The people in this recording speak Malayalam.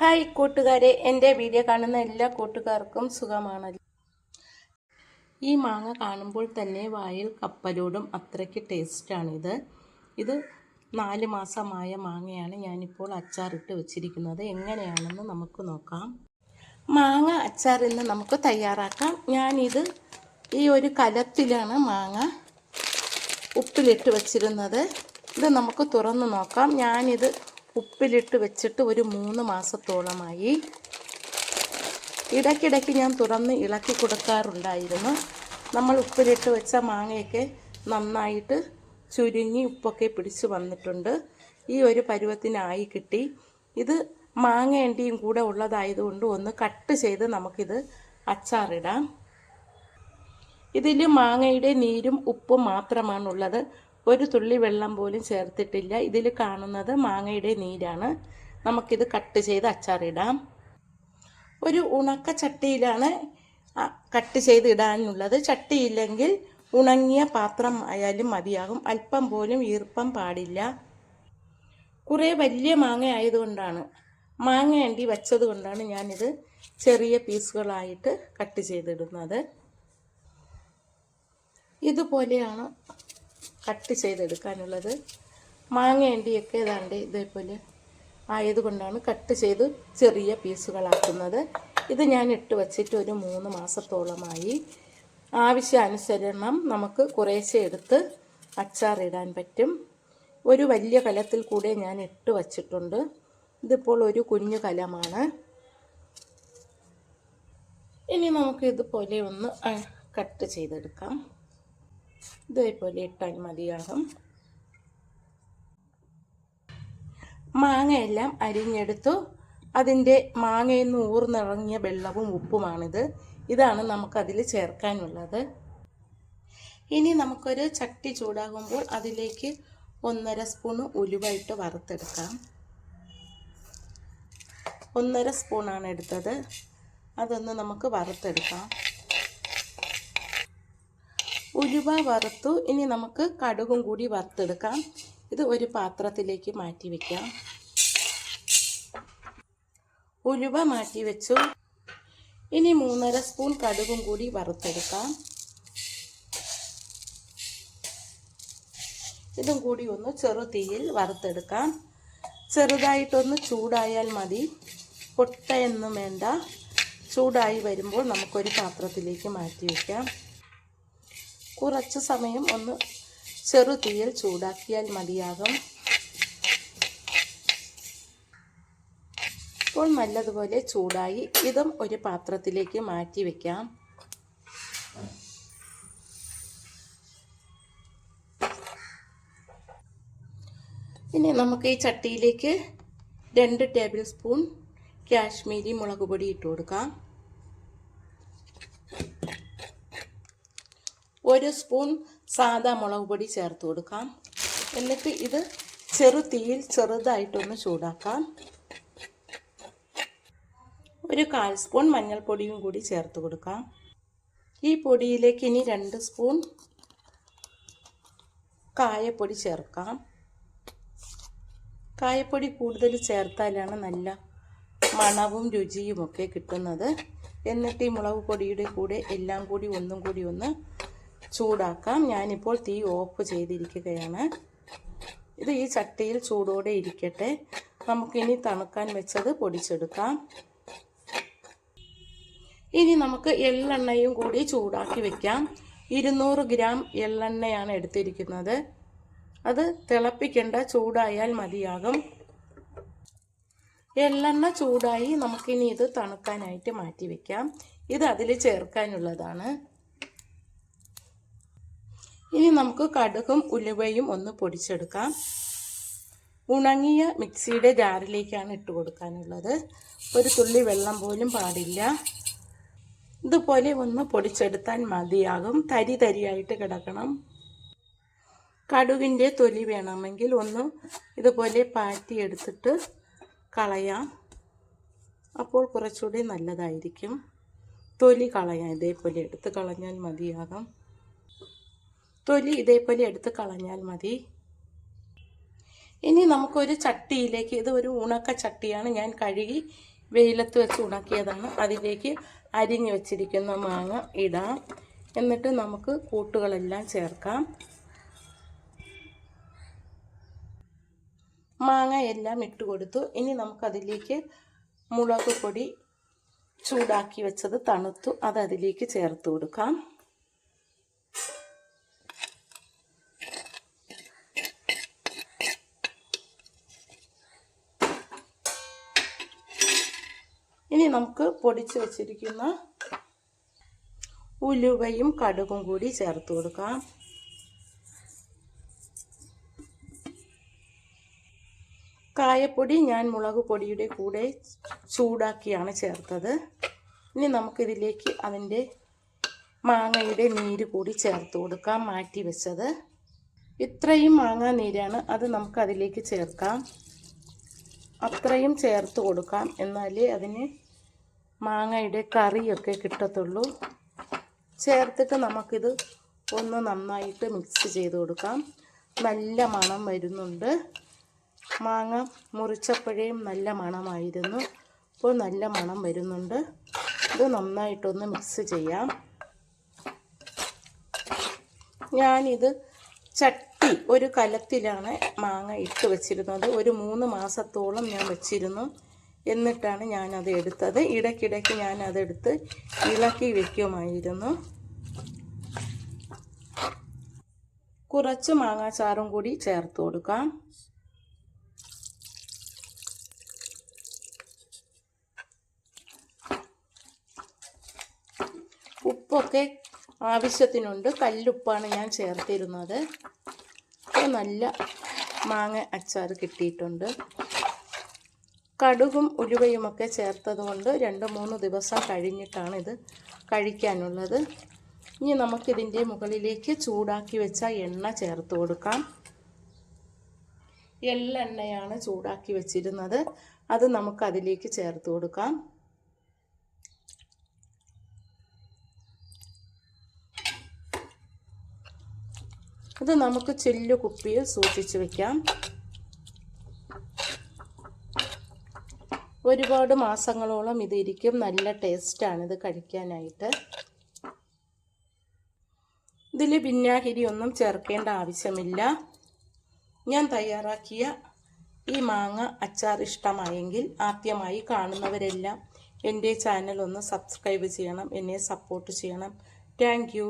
ഹായ് കൂട്ടുകാരെ, എൻ്റെ വീഡിയോ കാണുന്ന എല്ലാ കൂട്ടുകാർക്കും സുഖമാണല്ലോ. ഈ മാങ്ങ കാണുമ്പോൾ തന്നെ വായിൽ കപ്പലോടും, അത്രയ്ക്ക് ടേസ്റ്റാണിത്. ഇത് 4 മാസമായ മാങ്ങയാണ് ഞാനിപ്പോൾ അച്ചാറിട്ട് വെച്ചിരിക്കുന്നത്. എങ്ങനെയാണെന്ന് നമുക്ക് നോക്കാം. മാങ്ങ അച്ചാർ ഇന്ന് നമുക്ക് തയ്യാറാക്കാം. ഞാനിത് ഈ ഒരു കലത്തിലാണ് മാങ്ങ ഉപ്പിലിട്ട് വച്ചിരുന്നത്. ഇത് നമുക്ക് തുറന്ന് നോക്കാം. ഞാനിത് ഉപ്പിലിട്ട് വെച്ചിട്ട് ഒരു 3 മാസത്തോളമായി. ഇടയ്ക്കിടയ്ക്ക് ഞാൻ തുറന്ന് ഇളക്കി കൊടുക്കാറുണ്ടായിരുന്നു. നമ്മൾ ഉപ്പിലിട്ട് വെച്ച മാങ്ങയൊക്കെ നന്നായിട്ട് ചുരുങ്ങി ഉപ്പൊക്കെ പിടിച്ച് വന്നിട്ടുണ്ട്. ഈ ഒരു പരുവത്തിനായി കിട്ടി. ഇത് മാങ്ങേണ്ടിയും കൂടെ ഉള്ളതായതുകൊണ്ട് ഒന്ന് കട്ട് ചെയ്ത് നമുക്കിത് അച്ചാറിടാം. ഇതിൽ മാങ്ങയുടെ നീരും ഉപ്പും മാത്രമാണുള്ളത്. ഒരു തുള്ളി വെള്ളം പോലും ചേർത്തിട്ടില്ല. ഇതിൽ കാണുന്നത് മാങ്ങയുടെ നീരാണ്. നമുക്കിത് കട്ട് ചെയ്ത് അച്ചാറിടാം. ഒരു ഉണക്ക ചട്ടിയിലാണ് കട്ട് ചെയ്ത് ഇടാനുള്ളത്. ചട്ടിയില്ലെങ്കിൽ ഉണങ്ങിയ പാത്രം ആയാലും മതിയാകും. അല്പം പോലും ഈർപ്പം പാടില്ല. കുറേ വലിയ മാങ്ങ ആയതുകൊണ്ടാണ്, മാങ്ങ അണ്ടി വച്ചത് കൊണ്ടാണ് ഞാനിത് ചെറിയ പീസുകളായിട്ട് കട്ട് ചെയ്തിടുന്നത്. ഇതുപോലെയാണ് കട്ട് ചെയ്തെടുക്കാനുള്ളത്. മാങ്ങ അണ്ടിയൊക്കെ ഏതാണ്ട് ഇതേപോലെ ആയതുകൊണ്ടാണ് കട്ട് ചെയ്ത് ചെറിയ പീസുകളാക്കുന്നത്. ഇത് ഞാൻ ഇട്ട് വച്ചിട്ട് ഒരു 3 മാസത്തോളമായി. ആവശ്യാനുസരണം നമുക്ക് കുറേശ്ശെ എടുത്ത് അച്ചാറിടാൻ പറ്റും. ഒരു വലിയ കലത്തിൽ കൂടെ ഞാൻ ഇട്ട് വച്ചിട്ടുണ്ട്. ഇതിപ്പോൾ ഒരു കുഞ്ഞു കലമാണ്. ഇനി നമുക്ക് ഇതുപോലെ ഒന്ന് കട്ട് ചെയ്തെടുക്കാം. ഇതേപോലെ ഇട്ടാൽ മതിയാകും. മാങ്ങയെല്ലാം അരിഞ്ഞെടുത്തു. അതിൻ്റെ മാങ്ങയിൽ നിന്ന് ഊർന്നിറങ്ങിയ വെള്ളവും ഉപ്പുമാണിത്. ഇതാണ് നമുക്കതിൽ ചേർക്കാനുള്ളത്. ഇനി നമുക്കൊരു ചട്ടി ചൂടാകുമ്പോൾ അതിലേക്ക് 1.5 സ്പൂൺ ഉലുവ ഇട്ട് വറുത്തെടുക്കാം. 1.5 സ്പൂണാണ് എടുത്തത്. അതൊന്ന് നമുക്ക് വറുത്തെടുക്കാം. ഉലുവ വറുത്തു. ഇനി നമുക്ക് കടുകും കൂടി വറുത്തെടുക്കാം. ഇത് ഒരു പാത്രത്തിലേക്ക് മാറ്റി വയ്ക്കാം. ഉലുവ മാറ്റി വെച്ചു. ഇനി 3.5 സ്പൂൺ കടുകും കൂടി വറുത്തെടുക്കാം. ഇതും കൂടി ഒന്ന് ചെറു തീയിൽ വറുത്തെടുക്കാം. ചെറുതായിട്ടൊന്ന് ചൂടായാൽ മതി, പൊട്ടയൊന്നും വേണ്ട. ചൂടായി വരുമ്പോൾ നമുക്കൊരു പാത്രത്തിലേക്ക് മാറ്റി വയ്ക്കാം. കുറച്ച് സമയം ഒന്ന് ചെറു തീയിൽ ചൂടാക്കിയാൽ മതിയാകും. ഇപ്പോൾ നല്ലതുപോലെ ചൂടായി. ഇതും ഒരു പാത്രത്തിലേക്ക് മാറ്റി വയ്ക്കാം. ഇനി നമുക്ക് ഈ ചട്ടിയിലേക്ക് 2 ടേബിൾ സ്പൂൺ കാശ്മീരി മുളക് പൊടി ഇട്ട് കൊടുക്കാം. 1 സ്പൂൺ സാദാ മുളക് പൊടി ചേർത്ത് കൊടുക്കാം. എന്നിട്ട് ഇത് ചെറു തീയിൽ ചെറുതായിട്ടൊന്ന് ചൂടാക്കാം. 1/4 സ്പൂൺ മഞ്ഞൾപ്പൊടിയും കൂടി ചേർത്ത് കൊടുക്കാം. ഈ പൊടിയിലേക്ക് ഇനി 2 സ്പൂൺ കായപ്പൊടി ചേർക്കാം. കായപ്പൊടി കൂടുതൽ ചേർത്താലാണ് നല്ല മണവും രുചിയുമൊക്കെ കിട്ടുന്നത്. എന്നിട്ട് ഈ മുളക് പൊടിയുടെ കൂടെ എല്ലാം കൂടി ഒന്നും കൂടി ഒന്ന് ചൂടാക്കാം. ഞാനിപ്പോൾ തീ ഓഫ് ചെയ്തിരിക്കുകയാണ്. ഇത് ഈ ചട്ടിയിൽ ചൂടോടെ ഇരിക്കട്ടെ. നമുക്കിനി തണുക്കാൻ വെച്ചത് പൊടിച്ചെടുക്കാം. ഇനി നമുക്ക് എള്ളെണ്ണയും കൂടി ചൂടാക്കി വെക്കാം. 200 ഗ്രാം എള്ളെണ്ണയാണ് എടുത്തിരിക്കുന്നത്. അത് തിളപ്പിക്കേണ്ട, ചൂടായാൽ മതിയാകും. എള്ളെണ്ണ ചൂടായി. നമുക്കിനി ഇത് തണുക്കാനായിട്ട് മാറ്റി വയ്ക്കാം. ഇത് അതിൽ ചേർക്കാനുള്ളതാണ്. ഇനി നമുക്ക് കടുകും ഉലുവയും ഒന്ന് പൊടിച്ചെടുക്കാം. ഉണങ്ങിയ മിക്സിയുടെ ജാറിലേക്കാണ് ഇട്ട് കൊടുക്കാനുള്ളത്. ഒരു തുള്ളി വെള്ളം പോലും പാടില്ല. ഇതുപോലെ ഒന്ന് പൊടിച്ചെടുത്താൽ മതിയാകും. തരി തരിയായിട്ട് കിടക്കണം. കടുകിൻ്റെ തൊലി വേണമെങ്കിൽ ഒന്ന് ഇതുപോലെ പാറ്റിയെടുത്തിട്ട് കളയാം. അപ്പോൾ കുറച്ചുകൂടി നല്ലതായിരിക്കും. തൊലി കളയാം. ഇതേപോലെ എടുത്ത് കളഞ്ഞാൽ മതിയാകും. തൊലി ഇതേപോലെ എടുത്ത് കളഞ്ഞാൽ മതി. ഇനി നമുക്കൊരു ചട്ടിയിലേക്ക്, ഇത് ഒരു ഉണക്ക ചട്ടിയാണ്, ഞാൻ കഴുകി വെയിലത്ത് വെച്ച് ഉണക്കിയതാണ്. അതിലേക്ക് അരിഞ്ഞു വെച്ചിരിക്കുന്ന മാങ്ങ ഇടാം. എന്നിട്ട് നമുക്ക് കൂട്ടുകളെല്ലാം ചേർക്കാം. മാങ്ങ എല്ലാം ഇട്ട് കൊടുത്തു. ഇനി നമുക്കതിലേക്ക് മുളക് പൊടി ചൂടാക്കി വെച്ചത് തണുത്തു, അത് അതിലേക്ക് ചേർത്ത് കൊടുക്കാം. ഇനി നമുക്ക് പൊടിച്ച് വെച്ചിരിക്കുന്ന ഉലുവയും കടുകും കൂടി ചേർത്ത് കൊടുക്കാം. കായപ്പൊടി ഞാൻ മുളക് പൊടിയുടെ കൂടെ ചൂടാക്കിയാണ് ചേർത്തത്. ഇനി നമുക്കിതിലേക്ക് അതിൻ്റെ മാങ്ങയുടെ നീര് കൂടി ചേർത്ത് കൊടുക്കാം, മാറ്റി വെച്ചത്. ഇത്രയും മാങ്ങാ നീരാണ്, അത് നമുക്കതിലേക്ക് ചേർക്കാം. അത്രയും ചേർത്ത് കൊടുക്കാം, എന്നാലേ അതിന് മാങ്ങയുടെ കറിയൊക്കെ കിട്ടത്തുള്ളൂ. ചേർത്തിട്ട് നമുക്കിത് ഒന്ന് നന്നായിട്ട് മിക്സ് ചെയ്ത് കൊടുക്കാം. നല്ല മണം വരുന്നുണ്ട്. മാങ്ങ മുറിച്ചപ്പോഴേയും നല്ല മണമായിരുന്നു, ഇപ്പോൾ നല്ല മണം വരുന്നുണ്ട്. ഇത് നന്നായിട്ടൊന്ന് മിക്സ് ചെയ്യാം. ഞാനിത് ചട്ടി ഒരു കലത്തിലാണ് മാങ്ങ ഇട്ട് വെച്ചിരുന്നത്. ഒരു 3 മാസത്തോളം ഞാൻ വെച്ചിരുന്നു. എന്നിട്ടാണ് ഞാനത് എടുത്തത്. ഇടയ്ക്കിടയ്ക്ക് ഞാനതെടുത്ത് ഇളക്കി വയ്ക്കുമായിരുന്നു. കുറച്ച് മാങ്ങാച്ചാറും കൂടി ചേർത്ത് കൊടുക്കാം. ഉപ്പൊക്കെ ആവശ്യത്തിനുണ്ട്. കല്ലുപ്പാണ് ഞാൻ ചേർത്തിരുന്നത്. നല്ല മാങ്ങ അച്ചാർ കിട്ടിയിട്ടുണ്ട്. കടുകും ഉലുവയുമൊക്കെ ചേർത്തത് കൊണ്ട് 2-3 ദിവസം കഴിഞ്ഞിട്ടാണ് ഇത് കഴിക്കാനുള്ളത്. ഇനി നമുക്കിതിൻ്റെ മുകളിലേക്ക് ചൂടാക്കി വെച്ച എണ്ണ ചേർത്ത് കൊടുക്കാം. എള്ളെണ്ണയാണ് ചൂടാക്കി വെച്ചിരുന്നത്, അത് നമുക്കതിലേക്ക് ചേർത്ത് കൊടുക്കാം. ഇത് നമുക്ക് ചില്ലു കുപ്പിയിൽ സൂക്ഷിച്ച് വെക്കാം. ഒരുപാട് മാസങ്ങളോളം ഇതിരിക്കും. നല്ല ടേസ്റ്റാണ് ഇത് കഴിക്കാനായിട്ട്. ഇതിൽ വിനാഗിരി ഒന്നും ചേർക്കേണ്ട ആവശ്യമില്ല. ഞാൻ തയ്യാറാക്കിയ ഈ മാങ്ങ അച്ചാർ ഇഷ്ടമായെങ്കിൽ ആദ്യമായി കാണുന്നവരെല്ലാം എൻ്റെ ചാനൽ ഒന്ന് സബ്സ്ക്രൈബ് ചെയ്യണം, എന്നെ സപ്പോർട്ട് ചെയ്യണം. Thank you.